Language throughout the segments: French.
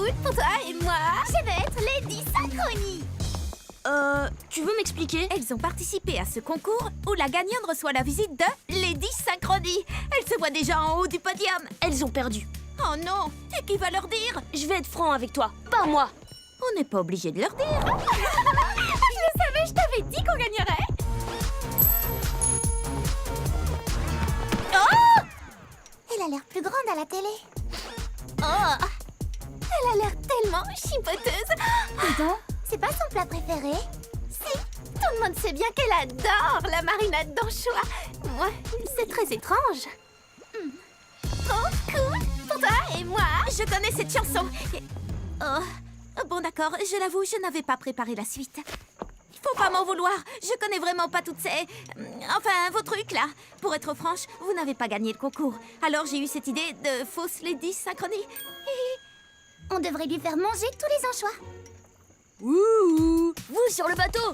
cool pour toi et moi. Je vais être Lady Synchronie. Tu veux m'expliquer? Elles ont participé à ce concours où la gagnante reçoit la visite de Lady Synchronie. Elle se voit déjà en haut du podium. Elles ont perdu. Oh non! Et qui va leur dire? Je vais être franc avec toi, pas moi. On n'est pas obligé de leur dire. Je le savais, je t'avais dit qu'on gagnerait. Oh! Elle a l'air plus grande à la télé. Oh! Elle a l'air tellement chipoteuse. Pardon? C'est pas son plat préféré? Si! Tout le monde sait bien qu'elle adore la marinade d'anchois. Moi, c'est très étrange. Trop cool pour toi et moi. Je connais cette chanson. Oh, bon d'accord, je l'avoue, je n'avais pas préparé la suite. Il faut pas m'en vouloir, je connais vraiment pas toutes ces... Enfin, vos trucs là. Pour être franche, vous n'avez pas gagné le concours. Alors j'ai eu cette idée de fausse Lady Synchronie. On devrait lui faire manger tous les anchois. Ouh, vous sur le bateau.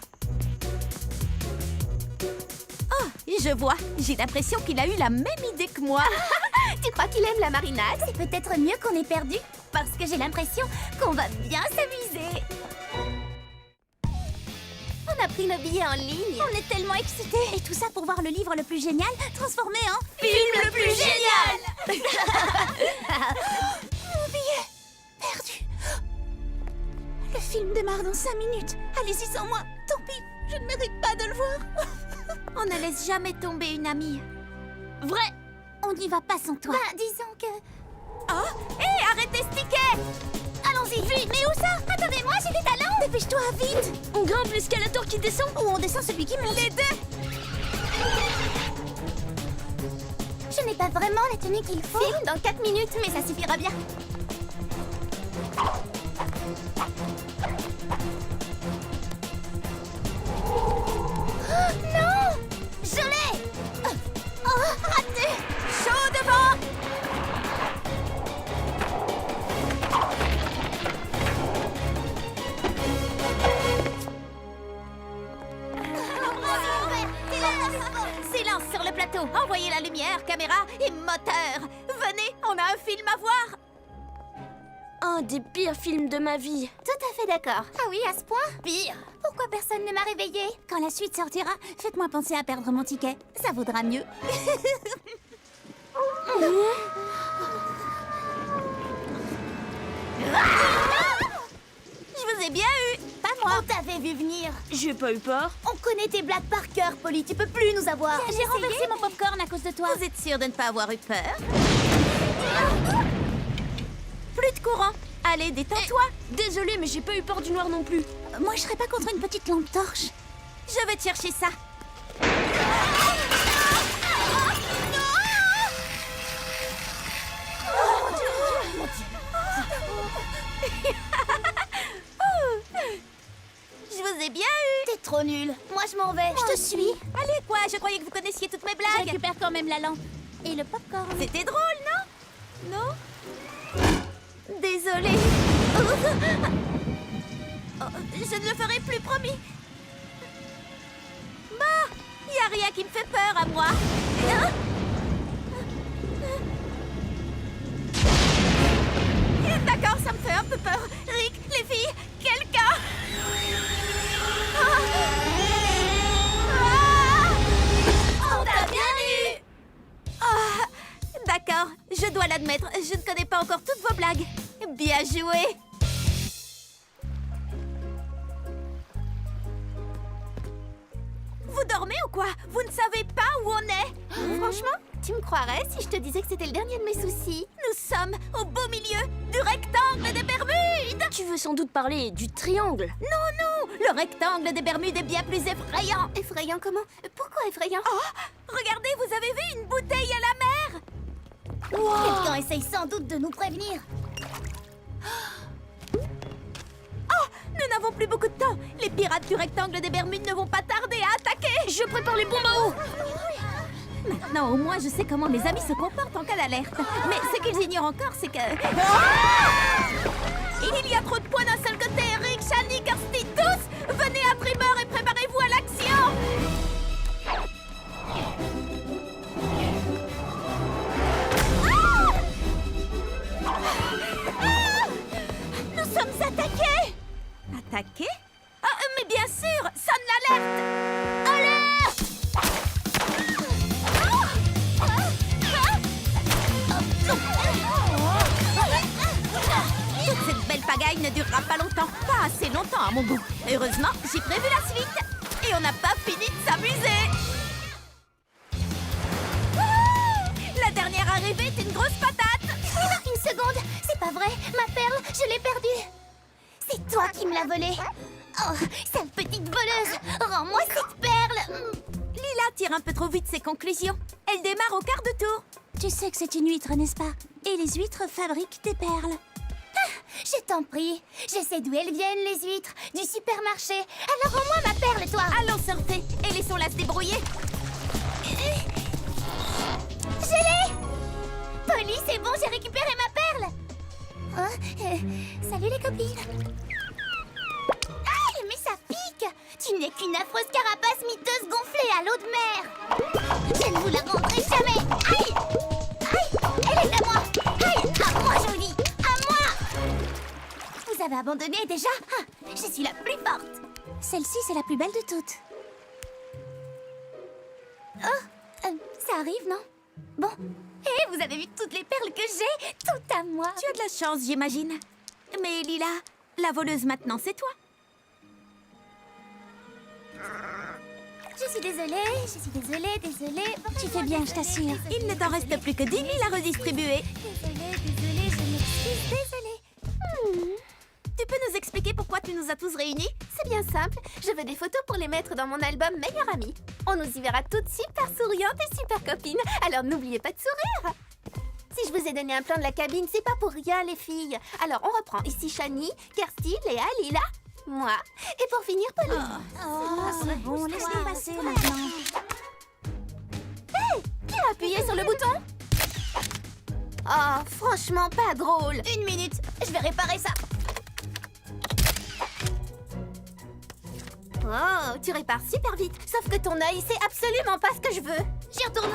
Oh, je vois, j'ai l'impression qu'il a eu la même idée que moi. Tu crois qu'il aime la marinade? C'est peut-être mieux qu'on ait perdu, parce que j'ai l'impression qu'on va bien s'amuser. On a pris nos billets en ligne. On est tellement excités. Et tout ça pour voir le livre le plus génial transformé en Film le plus génial. Mon billet perdu. Le film démarre dans 5 minutes. Allez-y sans moi. Tant pis, je ne mérite pas de le voir. On ne laisse jamais tomber une amie. Vrai. On n'y va pas sans toi. Bah, disons que... Oh, hé, arrêtez ce ticket. Allons-y, vite. Mais où ça? Attendez-moi, j'ai des talents. Dépêche-toi, vite. On grimpe l'escalator qui descend Ou on descend celui qui monte. Les deux. Je n'ai pas vraiment la tenue qu'il faut. Film dans 4 minutes, mais ça suffira bien. Oh, non! Je l'ai! Oh, raté! Chaud devant. Silence sur le plateau. Envoyez la lumière, caméra et moteur. Venez, on a un film à voir. Un des pires films de ma vie. Tout à fait d'accord. Ah oui, à ce point? Pire. Pourquoi personne ne m'a réveillée? Quand la suite sortira, faites-moi penser à perdre mon ticket. Ça vaudra mieux. Je vous ai bien eu. Pas moi. On t'avait vu venir. J'ai pas eu peur. On connaît tes blagues par cœur, Polly. Tu peux plus nous avoir. J'ai renversé mon popcorn à cause de toi. Vous êtes sûr de ne pas avoir eu peur? Plus de courant. Allez, détends-toi. Désolée, mais j'ai pas eu peur du noir non plus. Moi, je serais pas contre une petite lampe torche. Je vais te chercher ça. Je vous ai bien eu. T'es trop nulle. Moi, je m'en vais. Je te suis. Allez, quoi? Je croyais que vous connaissiez toutes mes Je blagues. récupère quand même la lampe. Et le popcorn. C'était drôle, non? Non? Désolée. Oh, je ne le ferai plus, promis. Bah, y a rien qui me fait peur à moi. Hein? D'accord, ça me fait un peu peur. Rick, les filles, quelqu'un. On t'a bien eu. Ah, d'accord, je dois l'admettre, je ne connais pas encore toutes vos blagues. Bien joué. Vous dormez ou quoi? Vous ne savez pas où on est? Franchement, tu me croirais si je te disais que c'était le dernier de mes soucis. Nous sommes au beau milieu du rectangle des Bermudes. Tu veux sans doute parler du triangle. Non, non, le rectangle des Bermudes est bien plus effrayant. Effrayant comment? Pourquoi effrayant? Oh, regardez, vous avez vu une bouteille à la mer? Quelqu'un essaye sans doute de nous prévenir. Oh, nous n'avons plus beaucoup de temps. Les pirates du rectangle des Bermudes ne vont pas tarder à attaquer. Je prépare les bombes à eau. Maintenant, au moins, je sais comment mes amis se comportent en cas d'alerte. Mais ce qu'ils ignorent encore, c'est que... Il y a trop de points d'un seul côté. Rick, Shani, Kirsty, tous, venez à Trimmer et préparez-vous à l'action. durera pas longtemps. Pas assez longtemps à mon goût. Heureusement, j'ai prévu la suite. Et on n'a pas fini de s'amuser. Wouhou! La dernière arrivée est une grosse patate. Une seconde, c'est pas vrai. Ma perle, je l'ai perdue. C'est toi qui me l'as volée. Oh, sale petite voleuse. Rends-moi cette perle. Lila tire un peu trop vite ses conclusions. Elle démarre au quart de tour. Tu sais que c'est une huître, n'est-ce pas? Et les huîtres fabriquent des perles. Je t'en prie. Je sais d'où elles viennent, les huîtres. Du supermarché. Alors rends-moi ma perle, toi. Allons surfer et laissons-la se débrouiller. Je l'ai. Polly, c'est bon, j'ai récupéré ma perle. Salut les copines. Aïe, mais ça pique. Tu n'es qu'une affreuse carapace miteuse gonflée à l'eau de mer. Je ne vous la rendrai jamais. Aïe. Aïe, elle est à moi. Aïe, à moi, jolie. À moi. Vous avez abandonné déjà? Ah, je suis la plus forte. Celle-ci, c'est la plus belle de toutes. Ça arrive, non? Bon. Hé, vous avez vu toutes les perles que j'ai? Tout à moi. Tu as de la chance, j'imagine. Mais Lila, la voleuse maintenant, c'est toi. Je suis désolée. Tu fais bien, je t'assure. Il ne t'en reste plus que 10 000 à redistribuer. Désolée, je m'excuse, désolée. Tu peux nous expliquer pourquoi tu nous as tous réunis? C'est bien simple, je veux des photos pour les mettre dans mon album Meilleure Amie. On nous y verra toutes super souriantes et super copines, alors n'oubliez pas de sourire. Si je vous ai donné un plan de la cabine, c'est pas pour rien les filles. Alors on reprend ici Shani, Kirsty, Léa, Lila, moi, et pour finir Pauline. C'est bon, laisse-les passer maintenant. Qui a appuyé sur le bouton? Oh, franchement pas drôle. Une minute, je vais réparer ça. Oh, tu répares super vite, sauf que ton œil, c'est absolument pas ce que je veux. J'y retourne.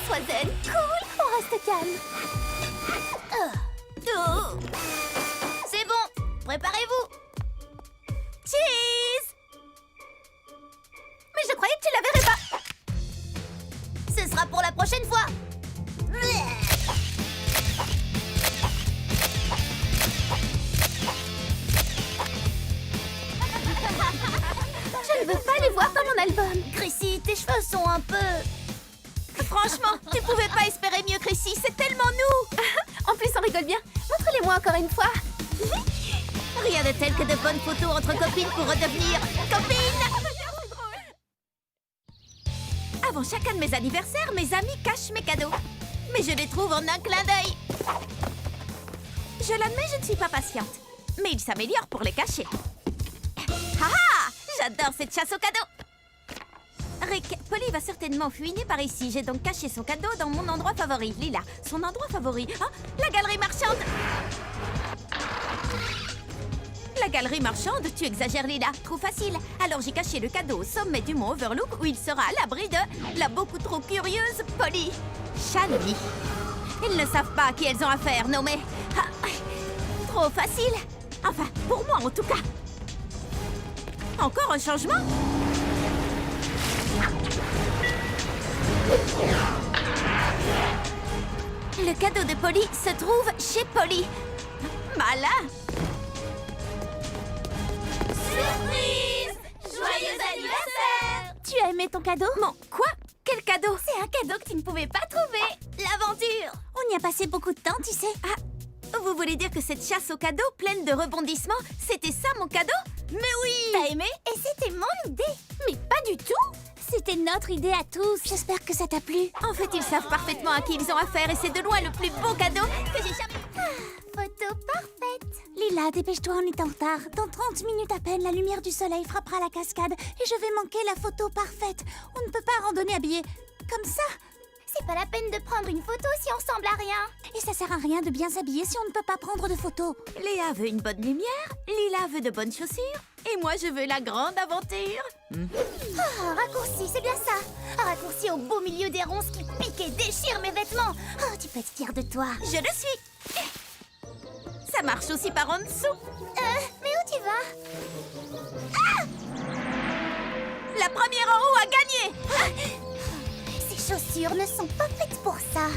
Sois zen, cool, on reste calme. Oh. C'est bon, préparez-vous. Cheese! Mais je croyais que tu la verrais pas. Ce sera pour la prochaine fois. Je ne veux pas les voir dans mon album. Chrissy, tes cheveux sont un peu... Franchement, tu pouvais pas espérer mieux, Chrissy. C'est tellement nous. En plus, on rigole bien. Montre-les-moi encore une fois. Rien de tel que de bonnes photos entre copines pour redevenir copines. Avant chacun de mes anniversaires, mes amis cachent mes cadeaux. Mais je les trouve en un clin d'œil. Je l'admets, je ne suis pas patiente. Mais ils s'améliorent pour les cacher. Ah ah! J'adore cette chasse aux cadeaux. Rick, Polly va certainement fouiner par ici. J'ai donc caché son cadeau dans mon endroit favori. Lila, son endroit favori. Ah, la galerie marchande. La galerie marchande, tu exagères, Lila. Trop facile. Alors j'ai caché le cadeau au sommet du mont Overlook où il sera à l'abri de la beaucoup trop curieuse Polly. Shani. Ils ne savent pas à qui elles ont affaire, non mais... Ah, trop facile. Enfin, pour moi en tout cas. Encore un changement? Le cadeau de Polly se trouve chez Polly. Malin! Surprise! Joyeux anniversaire! Tu as aimé ton cadeau? Mon quoi? Quel cadeau? C'est un cadeau que tu ne pouvais pas trouver. L'aventure. On y a passé beaucoup de temps, tu sais. Ah, vous voulez dire que cette chasse aux cadeaux pleine de rebondissements, c'était ça mon cadeau? Mais oui! T'as aimé? Et c'était mon idée. Mais pas du tout. C'était notre idée à tous. J'espère que ça t'a plu. En fait, ils savent parfaitement à qui ils ont affaire et c'est de loin le plus beau cadeau que j'ai jamais... Photo parfaite. Lila, dépêche-toi, on est en retard. Dans 30 minutes à peine, la lumière du soleil frappera la cascade et je vais manquer la photo parfaite. On ne peut pas randonner habillé comme ça. C'est pas la peine de prendre une photo si on ressemble à rien. Et ça sert à rien de bien s'habiller si on ne peut pas prendre de photos. Léa veut une bonne lumière, Lila veut de bonnes chaussures et moi je veux la grande aventure. Un raccourci, c'est bien ça. Un raccourci au beau milieu des ronces qui piquent et déchirent mes vêtements. Oh, tu peux être fière de toi. Je le suis. Ça marche aussi par en dessous. Mais où tu vas? La première en haut a gagné. Ces chaussures ne sont pas faites pour ça.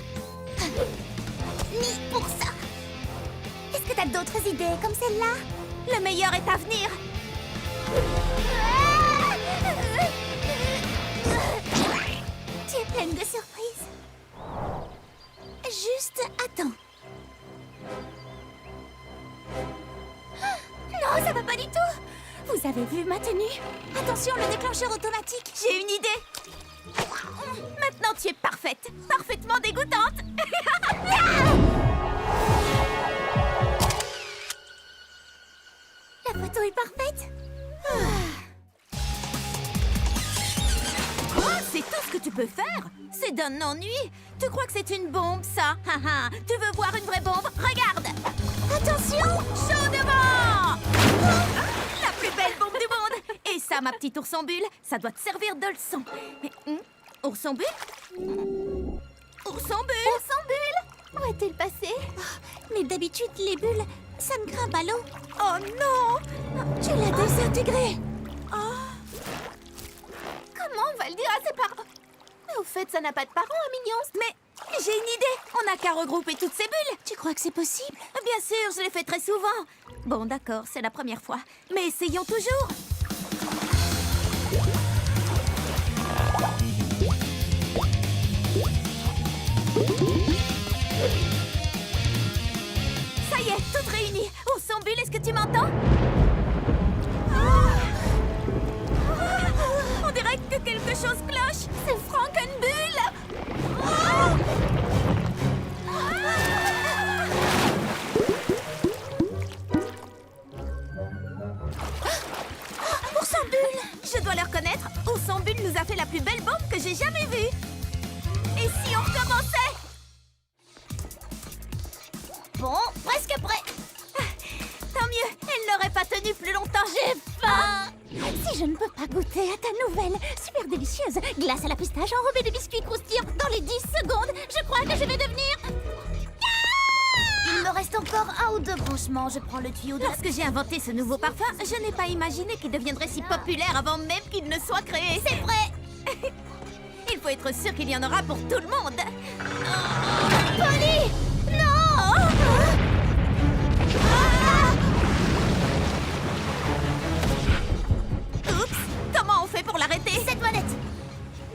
Ni pour ça. Est-ce que t'as d'autres idées comme celle-là? Le meilleur est à venir. Tu es pleine de surprises. Juste attends. Non, ça va pas du tout. Vous avez vu ma tenue? Attention, le déclencheur automatique. J'ai une idée. Maintenant, tu es parfaite. Parfaitement dégoûtante. La photo est parfaite. Quoi? C'est tout ce que tu peux faire? C'est d'un ennui. Tu crois que c'est une bombe, ça? Tu veux voir une vraie bombe? Regarde. Attention! Chaud devant! La plus belle bombe du monde! Et ça, ma petite ourson bulle, ça doit te servir de leçon. Mais, ourson bulle? Ourson bulle? Ourson bulle, où est-il passé? Mais d'habitude, les bulles, ça ne grimpe à l'eau. Oh non! Tu l'as désintégré. Comment on va le dire à ses parents? Mais au fait, ça n'a pas de parents, un mignon. Mais j'ai une idée! On n'a qu'à regrouper toutes ces bulles! Tu crois que c'est possible? Bien sûr, je l'ai fait très souvent. Bon, d'accord, c'est la première fois. Mais essayons toujours. Ça y est, toutes réunies. Ourson bulle, est-ce que tu m'entends? On dirait que quelque chose cloche. C'est Frankenbulle. Ourson bulle! Je dois le reconnaître, Ourson bulle nous a fait la plus belle bombe que j'ai jamais vue. Et si on recommençait? Bon, presque prêt. Tant mieux, elle n'aurait pas tenu plus longtemps. J'ai faim. Si je ne peux pas goûter à ta nouvelle, super délicieuse glace à la pistache enrobée de biscuits croustillants dans les 10 secondes, je crois que je vais devenir... Il me reste encore un ou deux branchements. Je prends le tuyau de... Lorsque j'ai inventé ce nouveau parfum, je n'ai pas imaginé qu'il deviendrait si populaire avant même qu'il ne soit créé. C'est vrai. Il faut être sûr qu'il y en aura pour tout le monde. Polly! Non! Oups! Comment on fait pour l'arrêter? Cette manette.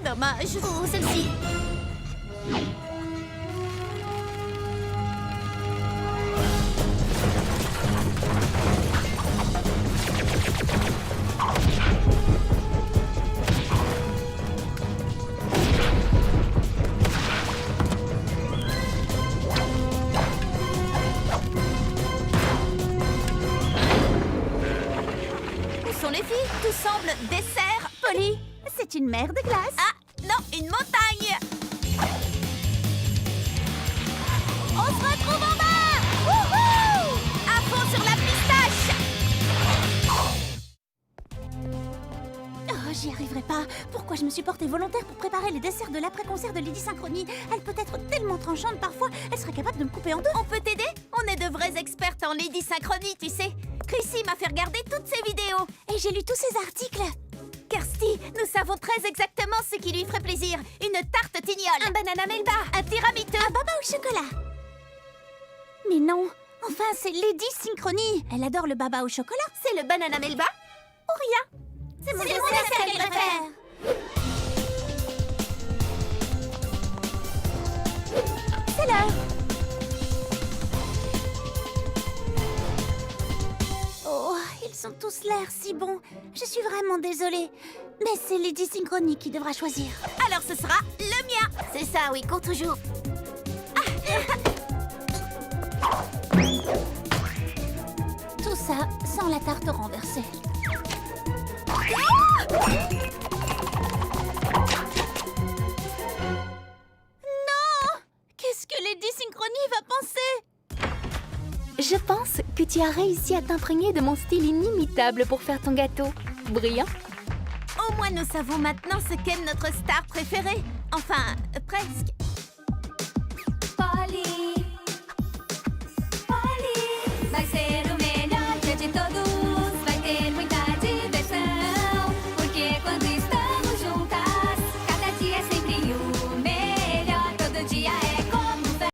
Dommage. Ou celle-ci. Où sont les filles? Tout semble dessert. Polly? C'est une mer de glace. Ah, non, une montagne. On se retrouve en bas. Wouhou! À fond sur la pistache. Oh, j'y arriverai pas. Pourquoi je me suis portée volontaire pour préparer les desserts de l'après-concert de Lady Synchronie? Elle peut être tellement tranchante parfois, elle serait capable de me couper en deux. On peut t'aider? On est de vraies expertes en Lady Synchronie, tu sais. Chrissy m'a fait regarder toutes ses vidéos. Et j'ai lu tous ces articles. Kirsty, nous savons très exactement ce qui lui ferait plaisir. Une tarte tignole. Un banana melba. Un tiramisu. Un baba au chocolat. Mais non, enfin c'est Lady Synchronie. Elle adore le baba au chocolat. C'est le banana melba ou rien? C'est mon dessert qu'elle préfère. C'est l'heure. Oh, ils ont tous l'air si bons. Je suis vraiment désolée. Mais c'est Lady Synchronie qui devra choisir. Alors ce sera le mien. C'est ça, oui, cours toujours. Tout ça sans la tarte renversée. Non! Qu'est-ce que Lady Synchronie va penser? Je pense que tu as réussi à t'imprégner de mon style inimitable pour faire ton gâteau. Brillant. Au moins nous savons maintenant ce qu'est notre star préférée. Enfin, presque.